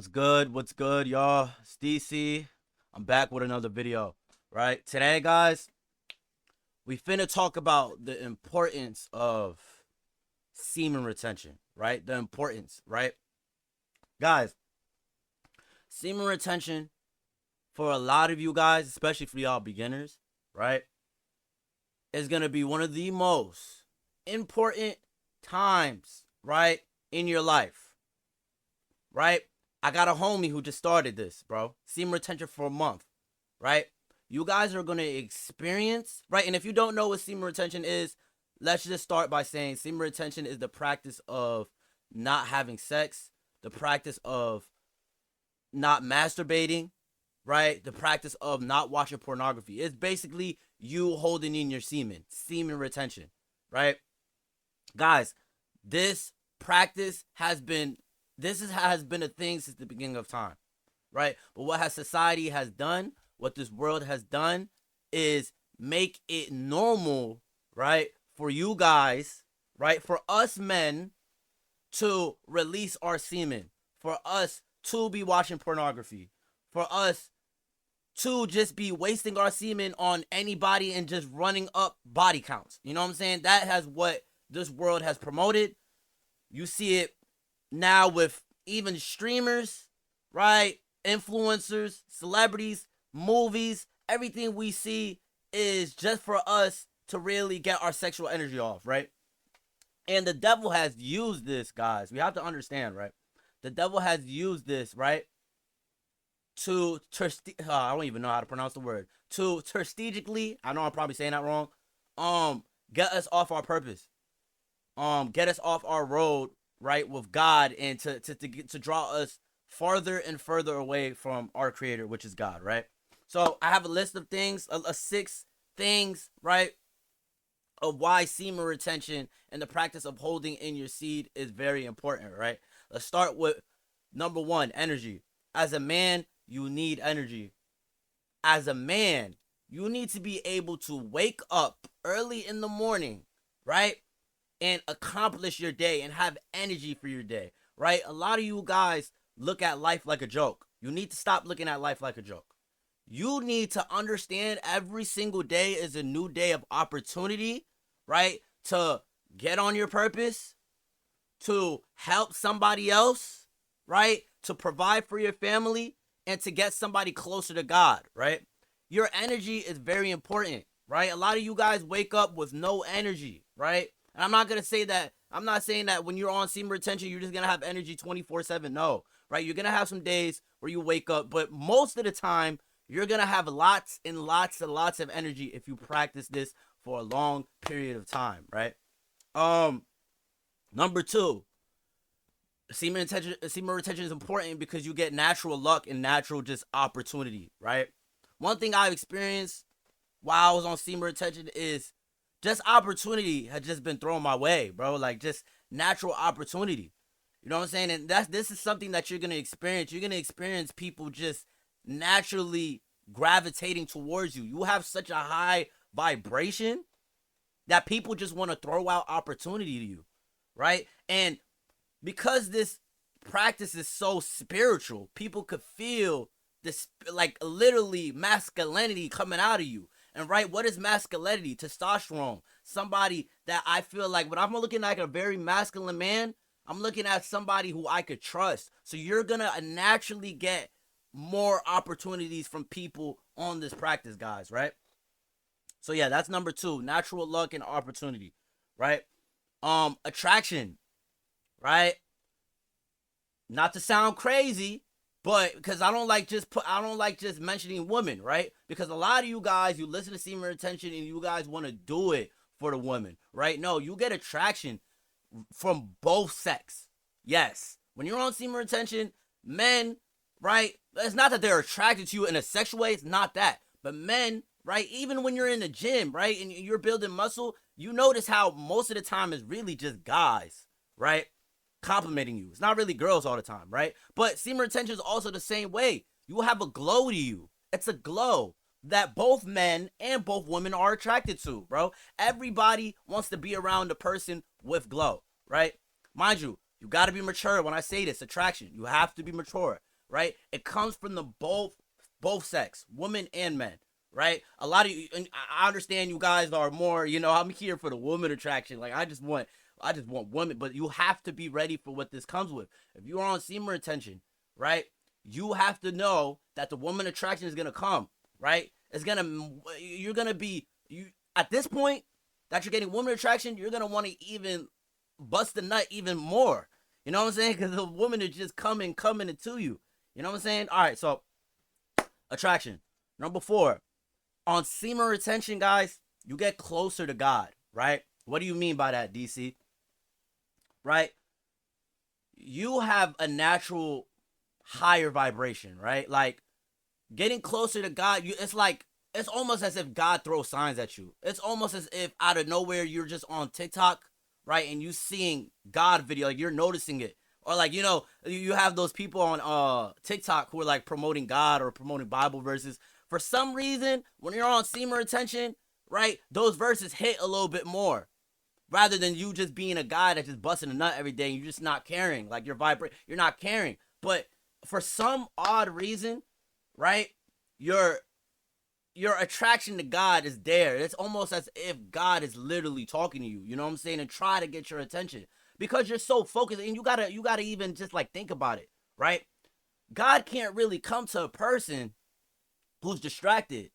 What's good, y'all? It's DC. I'm back with another video, right? Today, guys, we finna talk about the importance of semen retention, right? The importance, right? Guys, semen retention for a lot of you guys, especially for y'all beginners, right, is gonna be one of the most important times, right, in your life, right? I got a homie who just started this, bro. Semen retention for a month, right? You guys are gonna experience, right? And if you don't know what semen retention is, let's just start by saying semen retention is the practice of not having sex, the practice of not masturbating, right? The practice of not watching pornography. It's basically you holding in your semen retention, right? Guys, this practice has been a thing since the beginning of time, right? But what has society has done, what this world has done, is make it normal, right, for you guys, right, for us men to release our semen, for us to be watching pornography, for us to just be wasting our semen on anybody and just running up body counts. You know what I'm saying? That has what this world has promoted. You see it now with even streamers, right? Influencers, celebrities, movies, everything we see is just for us to really get our sexual energy off, right? And the devil has used this, guys. We have to understand, right? The devil has used this, right? I don't even know how to pronounce the word. To strategically, I know I'm probably saying that wrong. Get us off our purpose. Get us off our road, right, with God, and to draw us farther and further away from our creator, which is God, right? So I have a list of things, a 6 things, right, of why semen retention and the practice of holding in your seed is very important, right? Let's start with number 1, energy. As a man, you need energy. As a man, you need to be able to wake up early in the morning, right, and accomplish your day and have energy for your day, right? A lot of you guys look at life like a joke. You need to stop looking at life like a joke. You need to understand every single day is a new day of opportunity, right? To get on your purpose, to help somebody else, right? To provide for your family, and to get somebody closer to God, right? Your energy is very important, right? A lot of you guys wake up with no energy, right? And I'm not saying that when you're on semen retention, you're just gonna have energy 24/7. No, right? You're gonna have some days where you wake up, but most of the time, you're gonna have lots and lots and lots of energy if you practice this for a long period of time, right? Um, Number 2, semen retention is important because you get natural luck and natural just opportunity, right? One thing I've experienced while I was on semen retention is just opportunity had just been thrown my way, bro. Like just natural opportunity. You know what I'm saying? And this is something that you're gonna experience. You're gonna experience people just naturally gravitating towards you. You have such a high vibration that people just want to throw out opportunity to you, right? And because this practice is so spiritual, people could feel this, like, literally masculinity coming out of you. And right, what is masculinity? Testosterone. Somebody that I feel like when I'm looking like a very masculine man, I'm looking at somebody who I could trust. So you're gonna naturally get more opportunities from people on this practice, guys, right? So yeah, that's number 2, natural luck and opportunity, right? Attraction, right? Not to sound crazy, but because I don't like just mentioning women, right? Because a lot of you guys, you listen to semen retention and you guys want to do it for the women, right? No, you get attraction from both sex. Yes, when you're on semen retention, men, right? It's not that they're attracted to you in a sexual way. It's not that, but men, right? Even when you're in the gym, right, and you're building muscle, you notice how most of the time is really just guys, right, complimenting you. It's not really girls all the time, right? But semen retention is also the same way. You will have a glow to you. It's a glow that both men and both women are attracted to, bro. Everybody wants to be around a person with glow, right? Mind you, you got to be mature when I say this, attraction. You have to be mature. right? It comes from the both sex, women and men, right? A lot of you, and I understand you guys are more, I'm here for the woman attraction. Like I just want women, but you have to be ready for what this comes with. If you are on semen retention, right? You have to know that the woman attraction is gonna come, right? You're gonna be at this point that you're getting woman attraction, you're gonna want to even bust the nut even more. You know what I'm saying? Because the woman is just coming into you. You know what I'm saying? All right, so attraction. Number 4, on semen retention, guys, you get closer to God, right? What do you mean by that, DC? Right? You have a natural higher vibration, right? Like getting closer to God, it's almost as if God throws signs at you. It's almost as if out of nowhere you're just on TikTok, right? And you seeing God video, like you're noticing it. Or like, you have those people on TikTok who are like promoting God or promoting Bible verses. For some reason, when you're on semen retention, right, those verses hit a little bit more. Rather than you just being a guy that's just busting a nut every day and you're just not caring. Like you're not caring. But for some odd reason, right, your attraction to God is there. It's almost as if God is literally talking to you. You know what I'm saying? And try to get your attention. Because you're so focused, and you gotta even just like think about it, right? God can't really come to a person who's distracted,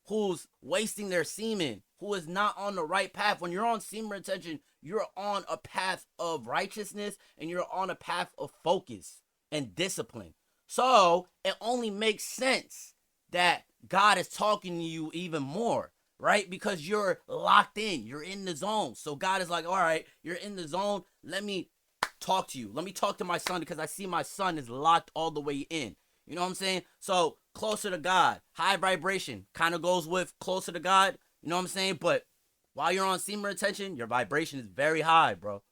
who's wasting their semen, who is not on the right path. When you're on semen retention, you're on a path of righteousness and you're on a path of focus and discipline. So it only makes sense that God is talking to you even more, right? Because you're locked in, you're in the zone. So God is like, all right, you're in the zone. Let me talk to you. Let me talk to my son because I see my son is locked all the way in. You know what I'm saying? So closer to God, high vibration kind of goes with closer to God. You know what I'm saying? But while you're on semen retention, your vibration is very high, bro.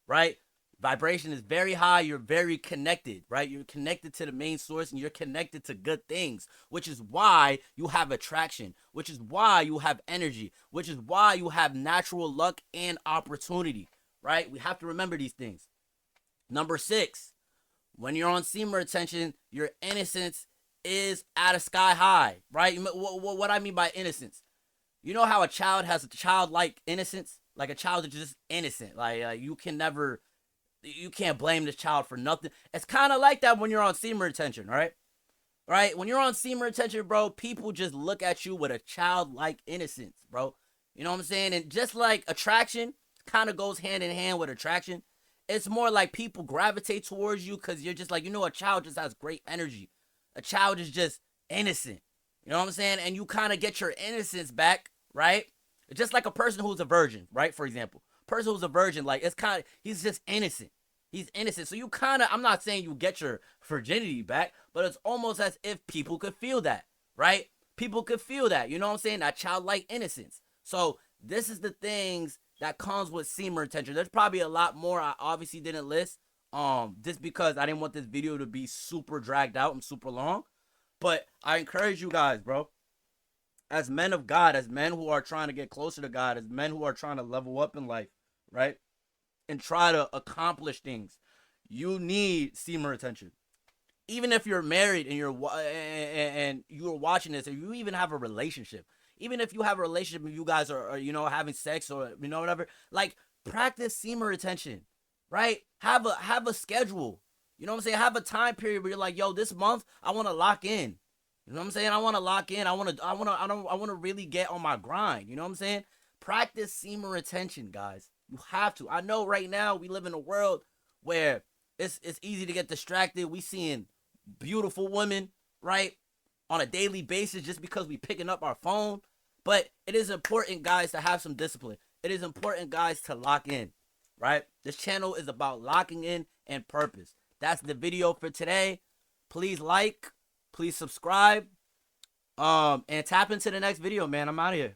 Right? Vibration is very high. You're very connected, right? You're connected to the main source and you're connected to good things, which is why you have attraction, which is why you have energy, which is why you have natural luck and opportunity, right? We have to remember these things. Number 6, when you're on semen retention, your innocence is at a sky high, right? What I mean by innocence, you know how a child has a childlike innocence? Like a child is just innocent. Like you can't blame this child for nothing. It's kind of like that when you're on semen retention, right? Right? When you're on semen retention, bro, people just look at you with a childlike innocence, bro. You know what I'm saying? And just like attraction kind of goes hand in hand with attraction, it's more like people gravitate towards you because you're just like, a child just has great energy. A child is just innocent. You know what I'm saying? And you kind of get your innocence back, right? Just like a person who's a virgin, right? For example, person who's a virgin, like he's just innocent. He's innocent. So you I'm not saying you get your virginity back, but it's almost as if people could feel that, right? People could feel that, you know what I'm saying? That childlike innocence. So this is the things that comes with semen retention. There's probably a lot more I obviously didn't list, just because I didn't want this video to be super dragged out and super long. But I encourage you guys, bro, as men of God, as men who are trying to get closer to God, as men who are trying to level up in life, right? And try to accomplish things, you need semen retention. Even if you're married and you're watching this, or you even have a relationship, even if you have a relationship and you guys are having sex or whatever, like practice semen retention, right? Have a schedule. You know what I'm saying? Have a time period where you're like, yo, this month I want to lock in. You know what I'm saying? I want to lock in. I want to really get on my grind. You know what I'm saying? Practice semen retention, guys. You have to. I know right now we live in a world where it's easy to get distracted. We seeing beautiful women, right, on a daily basis just because we picking up our phone. But it is important, guys, to have some discipline. It is important, guys, to lock in, right? This channel is about locking in and purpose. That's the video for today. Please like, please subscribe, and tap into the next video, man. I'm out of here.